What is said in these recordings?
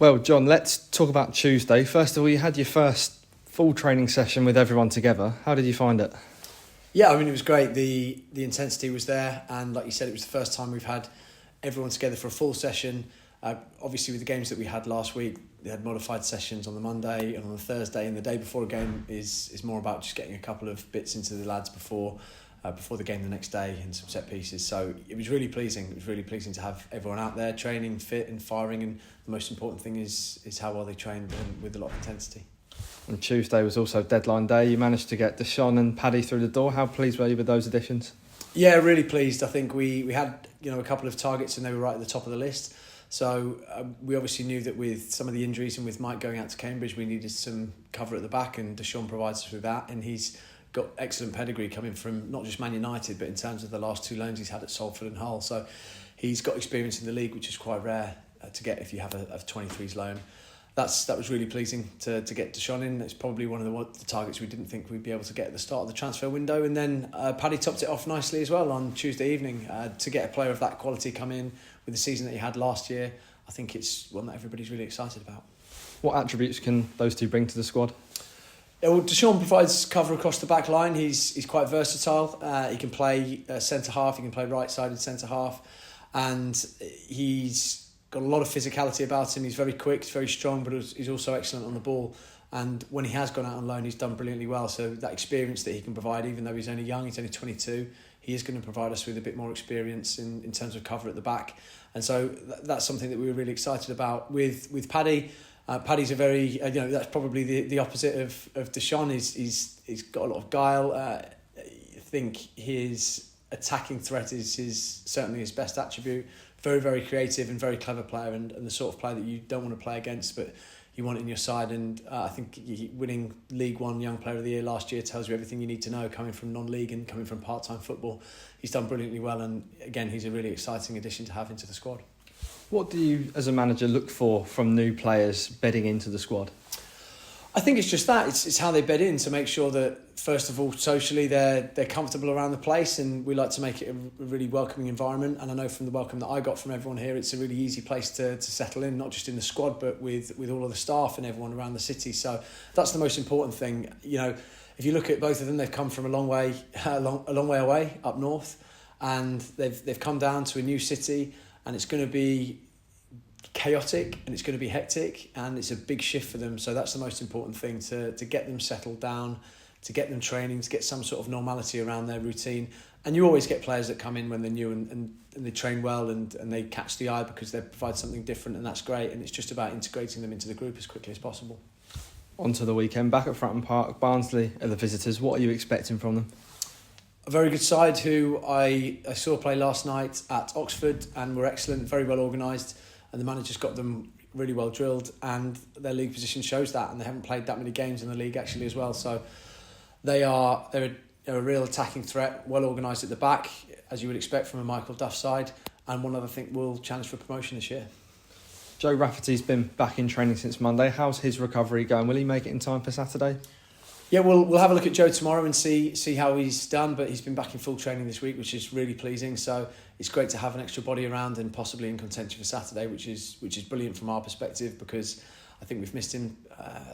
Well, John, let's talk about Tuesday. First of all, you had your first full training session with everyone together. How did you find it? Yeah, I mean, it was great. The intensity was there, and like you said, it was the first time we've had everyone together for a full session. Obviously, with the games that we had last week, they had modified sessions on the Monday and on the Thursday, and the day before a game is more about just getting a couple of bits into the lads before the game the next day and some set pieces. So it was really pleasing. It was really pleasing to have everyone out there training, fit and firing, and the most important thing is how well they trained and with a lot of intensity. And Tuesday was also deadline day. You managed to get Deshaun and Paddy through the door. How pleased were you with those additions? Yeah, really pleased. I think we had a couple of targets and they were right at the top of the list. So we obviously knew that with some of the injuries and with Mike going out to Cambridge, we needed some cover at the back, and Deshaun provides us with that. And he's got excellent pedigree coming from not just Man United, but in terms of the last two loans he's had at Salford and Hull. So he's got experience in the league, which is quite rare to get if you have a 23s loan. That was really pleasing to get Deshaun in. It's probably one of the targets we didn't think we'd be able to get at the start of the transfer window. And then Paddy topped it off nicely as well on Tuesday evening. To get a player of that quality come in with the season that he had last year, I think it's one that everybody's really excited about. What attributes can those two bring to the squad? Yeah, well, Deshaun provides cover across the back line. He's quite versatile. He can play centre half. He can play right-sided centre half, and he's got a lot of physicality about him. He's very quick, he's very strong, but he's also excellent on the ball. And when he has gone out on loan, he's done brilliantly well. So that experience that he can provide, even though he's only young, he's only 22, he is going to provide us with a bit more experience in terms of cover at the back. And so that's something that we were really excited about. With Paddy, Paddy's a very, that's probably the opposite of Deshaun. He's got a lot of guile. I think his attacking threat is certainly his best attribute. Very, very creative and very clever player, and the sort of player that you don't want to play against, but you want it in your side. And I think winning League One Young Player of the Year last year tells you everything you need to know coming from non-league and coming from part-time football. He's done brilliantly well, and again, he's a really exciting addition to have into the squad. What do you, as a manager, look for from new players bedding into the squad? I think it's just that. It's how they bed in, to make sure that, first of all, socially they're comfortable around the place, and we like to make it a really welcoming environment. And I know from the welcome that I got from everyone here, it's a really easy place to settle in, not just in the squad, but with all of the staff and everyone around the city. So that's the most important thing. If you look at both of them, they've come from a long way away up north, and they've come down to a new city, and it's going to be chaotic and it's going to be hectic, and it's a big shift for them. So that's the most important thing, to get them settled down, to get them training, to get some sort of normality around their routine. And you always get players that come in when they're new and they train well and they catch the eye because they provide something different, and that's great. And it's just about integrating them into the group as quickly as possible. On to the weekend, back at Fratton Park, Barnsley are the visitors. What are you expecting from them? A very good side who I saw play last night at Oxford and were excellent, very well organised. And the manager's got them really well drilled, and their league position shows that, and they haven't played that many games in the league actually as well. So they're a real attacking threat, well organised at the back, as you would expect from a Michael Duff side, and one that I think will challenge for promotion this year. Joe Rafferty's been back in training since Monday. How's his recovery going? Will he make it in time for Saturday? Yeah, we'll have a look at Joe tomorrow and see how he's done, but he's been back in full training this week, which is really pleasing. So it's great to have an extra body around and possibly in contention for Saturday, which is brilliant from our perspective, because I think we've missed him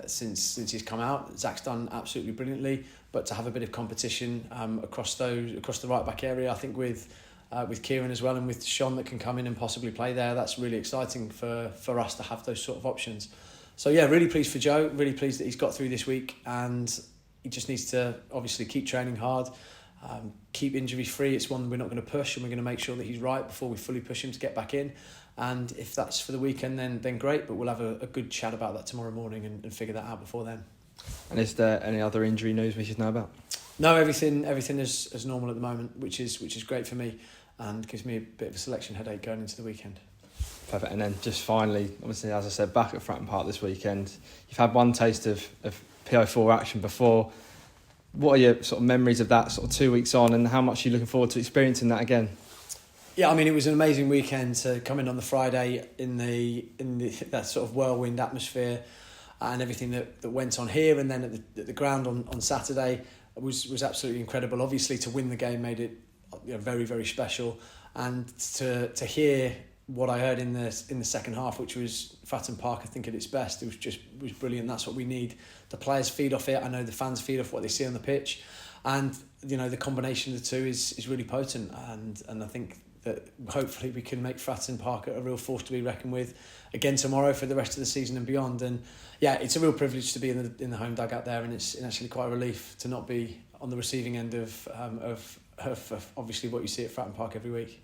since he's come out. Zach's done absolutely brilliantly, but to have a bit of competition across the right back area, I think with Kieran as well and with Sean that can come in and possibly play there, that's really exciting for us to have those sort of options. So yeah, really pleased for Joe, really pleased that he's got through this week, and he just needs to obviously keep training hard, keep injury free. It's one we're not going to push, and we're going to make sure that he's right before we fully push him to get back in. And if that's for the weekend, then great, but we'll have a good chat about that tomorrow morning and figure that out before then. And is there any other injury news we should know about? No, everything is as normal at the moment, which is great for me and gives me a bit of a selection headache going into the weekend. Perfect. And then just finally, obviously, as I said, back at Fratton Park this weekend, you've had one taste of PO4 action before. What are your sort of memories of that sort of 2 weeks on, and how much are you looking forward to experiencing that again? Yeah, I mean, it was an amazing weekend to come in on the Friday in that sort of whirlwind atmosphere and everything that went on here, and then at the ground on Saturday was absolutely incredible. Obviously, to win the game made it very, very special, and to hear what I heard in the second half, which was Fratton Park, I think at its best, it was brilliant. That's what we need. The players feed off it. I know the fans feed off what they see on the pitch, and the combination of the two is really potent. And I think that hopefully we can make Fratton Park a real force to be reckoned with again tomorrow for the rest of the season and beyond. And yeah, it's a real privilege to be in the home dugout there, and it's actually quite a relief to not be on the receiving end of obviously what you see at Fratton Park every week.